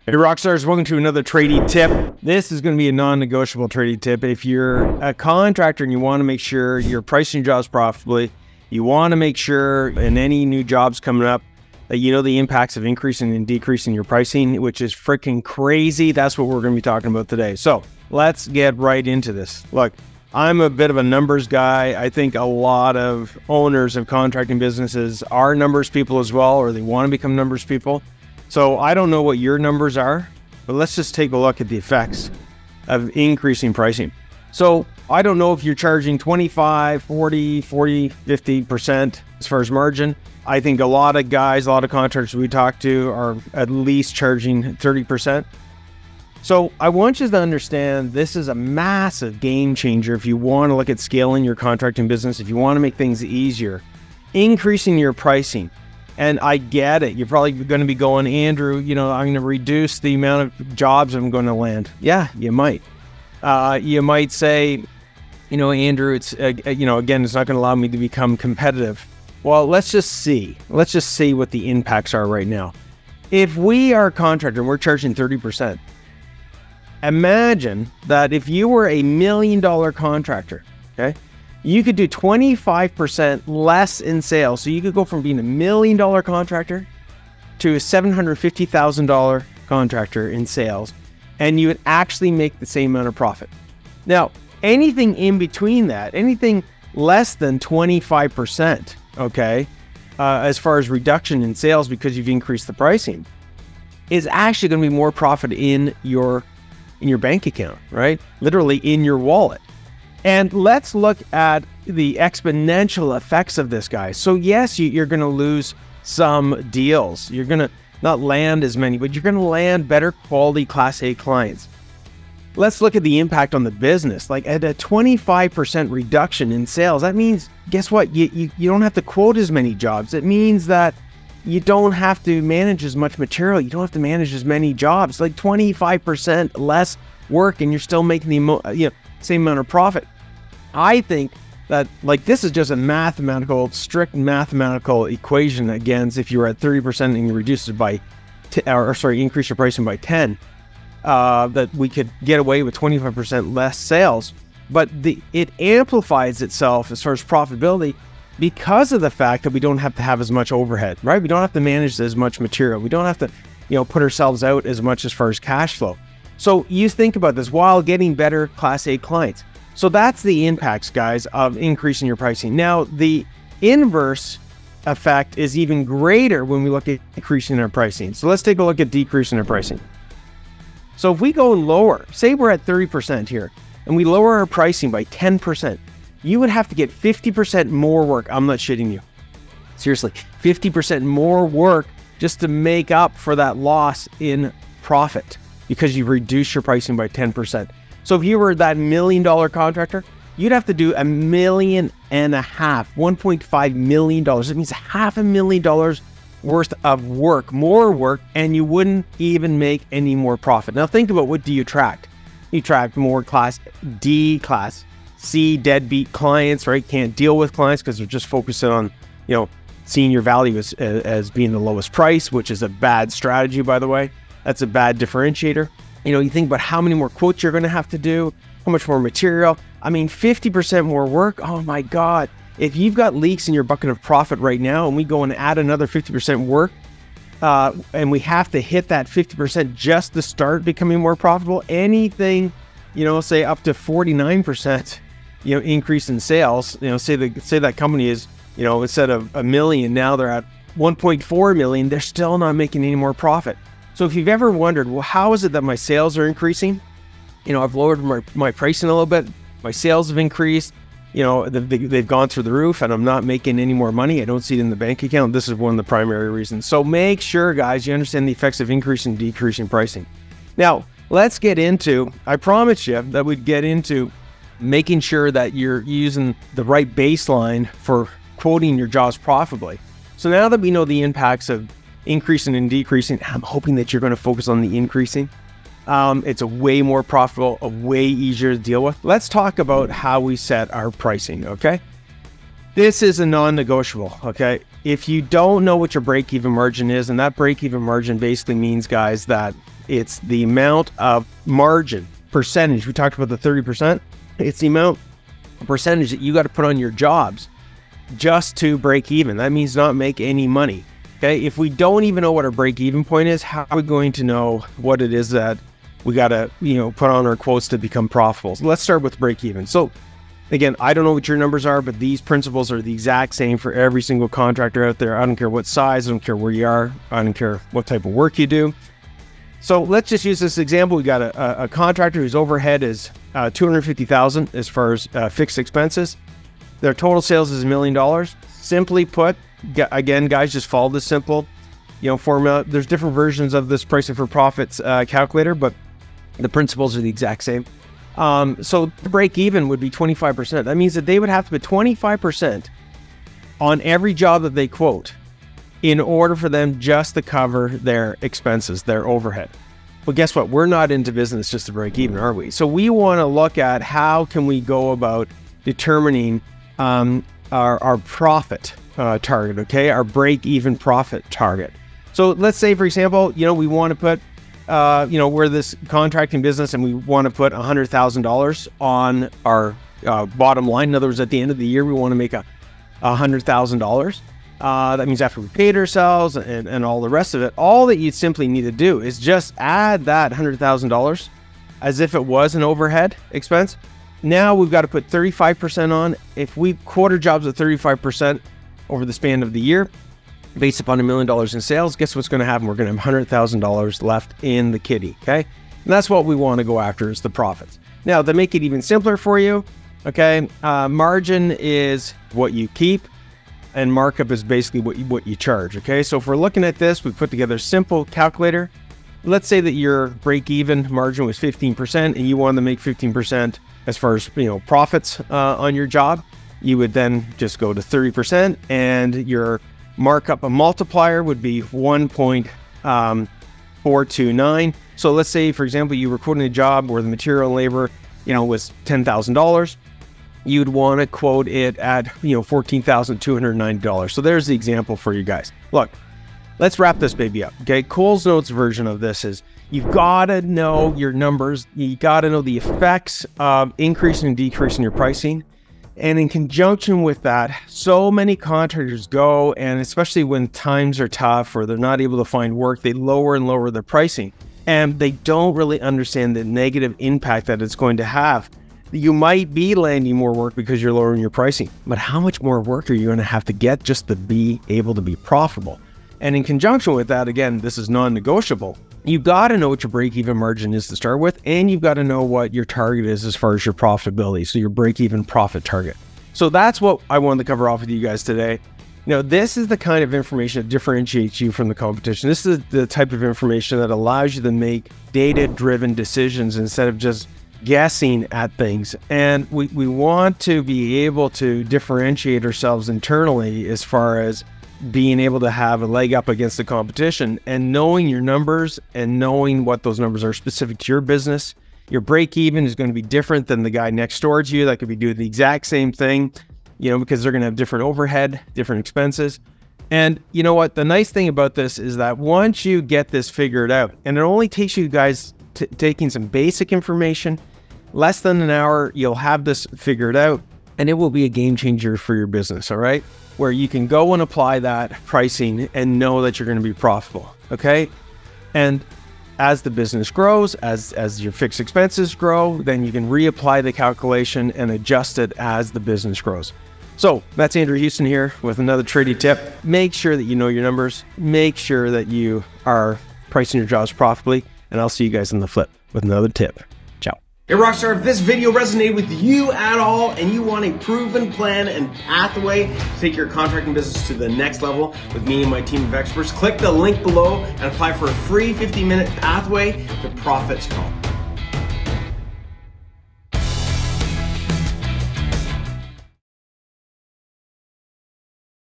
Hey Rockstars, welcome to another tradie tip. This is going to be a non-negotiable tradie tip. If you're a contractor and you want to make sure you're pricing your jobs profitably, you want to make sure in any new jobs coming up that you know the impacts of increasing and decreasing your pricing, which is freaking crazy. That's what we're going to be talking about today. So let's get right into this. Look, I'm a bit of a numbers guy. I think a lot of owners of contracting businesses are numbers people as well, or they want to become numbers people. So I don't know what your numbers are, but let's just take a look at the effects of increasing pricing. So I don't know if you're charging 25, 40, 50% as far as margin. I think a lot of guys, a lot of contractors we talk to are at least charging 30%. So I want you to understand this is a massive game changer if you want to look at scaling your contracting business, if you want to make things easier, increasing your pricing. And I get it. You're probably going to be going, Andrew, you know, I'm going to reduce the amount of jobs I'm going to land. Yeah, you might. You might say, you know, Andrew, it's, you know, again, it's not going to allow me to become competitive. Well, let's just see. Let's just see what the impacts are right now. If we are a contractor and we're charging 30%, imagine that if you were $1 million contractor, okay? You could do 25% less in sales. So you could go from being $1 million contractor to a $750,000 contractor in sales, and you would actually make the same amount of profit. Now, anything in between that, anything less than 25%, okay, as far as reduction in sales because you've increased the pricing, is actually going to be more profit in your bank account, right? Literally in your wallet. And let's look at the exponential effects of this, guys. So yes, you're going to lose some deals. You're going to not land as many, but you're going to land better quality Class A clients. Let's look at the impact on the business. Like at a 25% reduction in sales, that means, guess what? You don't have to quote as many jobs. It means that you don't have to manage as much material. You don't have to manage as many jobs. Like 25% less work, and you're still making the same amount of profit. I think that like this is just a strict mathematical equation against if you're at 30% and you reduce it by, increase your pricing by 10, that we could get away with 25% less sales. But it amplifies itself as far as profitability because of the fact that we don't have to have as much overhead, right? We don't have to manage as much material. We don't have to, put ourselves out as much as far as cash flow. So you think about this while getting better Class A clients. So that's the impacts, guys, of increasing your pricing. Now, the inverse effect is even greater when we look at decreasing our pricing. So let's take a look at decreasing our pricing. So if we go lower, say we're at 30% here, and we lower our pricing by 10%, you would have to get 50% more work. I'm not shitting you. Seriously, 50% more work just to make up for that loss in profit because you reduce your pricing by 10%. So if you were that $1 million contractor, you'd have to do $1.5 million, $1.5 million. It means $500,000 worth of work, more work, and you wouldn't even make any more profit. Now think about, what do you attract? You attract more Class D, Class C, deadbeat clients, right? Can't deal with clients because they're just focusing on, seeing your value as being the lowest price, which is a bad strategy, by the way. That's a bad differentiator. You think about how many more quotes you're going to have to do, how much more material. I mean, 50% more work. Oh my God. If you've got leaks in your bucket of profit right now and we go and add another 50% work, and we have to hit that 50% just to start becoming more profitable, anything, say up to 49%, increase in sales, say that company is, instead of $1 million, now they're at 1.4 million, they're still not making any more profit. So if you've ever wondered, well, how is it that my sales are increasing? I've lowered my pricing a little bit. My sales have increased. They've gone through the roof and I'm not making any more money. I don't see it in the bank account. This is one of the primary reasons. So make sure, guys, you understand the effects of increasing and decreasing pricing. Now, let's get into, I promised you that we'd get into making sure that you're using the right baseline for quoting your jobs profitably. So now that we know the impacts of increasing and decreasing, I'm hoping that you're going to focus on the increasing. It's a way more profitable, a way easier to deal with. Let's talk about how we set our pricing, okay? This is a non-negotiable, okay? If you don't know what your break-even margin is, and that break-even margin basically means, guys, that It's the amount of margin percentage. We talked about the 30%. It's the amount of percentage that you got to put on your jobs just to break even. That means not make any money. Okay. If we don't even know what our break even point is, how are we going to know what it is that we got to, put on our quotes to become profitable? So let's start with break even. So again, I don't know what your numbers are, but these principles are the exact same for every single contractor out there. I don't care what size, I don't care where you are, I don't care what type of work you do. So let's just use this example. We got a contractor whose overhead is $250,000 as far as fixed expenses. Their total sales is $1 million. Simply put, again, guys, just follow this simple, formula. There's different versions of this pricing for profits calculator, but the principles are the exact same. So the break even would be 25%. That means that they would have to put 25% on every job that they quote in order for them just to cover their expenses, their overhead. Well, guess what? We're not into business just to break even, are we? So we want to look at how can we go about determining our profit target, okay? Our break even profit target. So let's say, for example, we want to put we're this contracting business and we want to put $100,000 on our bottom line. In other words, at the end of the year, we want to make $100,000. That means after we paid ourselves and all the rest of it, all that you simply need to do is just add that $100,000 as if it was an overhead expense. Now we've got to put 35% on. If we quarter jobs at 35% over the span of the year, based upon $1 million in sales, guess what's going to happen? We're going to have $100,000 left in the kitty, okay? And that's what we want to go after, is the profits. Now, to make it even simpler for you, okay, margin is what you keep, and markup is basically what you charge, okay? So if we're looking at this, we put together a simple calculator. Let's say that your break-even margin was 15% and you wanted to make 15% as far as, profits on your job. You would then just go to 30%, and your markup, a multiplier, would be 1.429. So let's say, for example, you were quoting a job where the material and labor, was $10,000. You'd want to quote it at, $14,290. So there's the example for you guys. Look, let's wrap this baby up. Okay. Cole's Notes version of this is you've got to know your numbers. You got to know the effects of increasing and decreasing your pricing. And in conjunction with that, so many contractors go, and especially when times are tough or they're not able to find work, they lower and lower their pricing. And they don't really understand the negative impact that it's going to have. You might be landing more work because you're lowering your pricing, but how much more work are you going to have to get just to be able to be profitable? And in conjunction with that, again, this is non-negotiable. You've got to know what your break-even margin is to start with, and you've got to know what your target is as far as your profitability, so your break-even profit target. So that's what I wanted to cover off with you guys today. This is the kind of information that differentiates you from the competition. This is the type of information that allows you to make data-driven decisions instead of just guessing at things. And we want to be able to differentiate ourselves internally as far as being able to have a leg up against the competition, and knowing your numbers and knowing what those numbers are specific to your business. Your break even is going to be different than the guy next door to you that could be doing the exact same thing, because they're going to have different overhead, different expenses. And you know what? The nice thing about this is that once you get this figured out, and it only takes you guys taking some basic information, less than an hour, you'll have this figured out, and it will be a game changer for your business, all right? Where you can go and apply that pricing and know that you're going to be profitable, okay? And as the business grows, as your fixed expenses grow, then you can reapply the calculation and adjust it as the business grows. So that's Andrew Houston here with another tradie tip. Make sure that you know your numbers. Make sure that you are pricing your jobs profitably, and I'll see you guys on the flip with another tip. Ciao. Hey Rockstar, if this video resonated with you at all and you want a proven plan and pathway to take your contracting business to the next level with me and my team of experts, click the link below and apply for a free 50-minute pathway to Profits Call.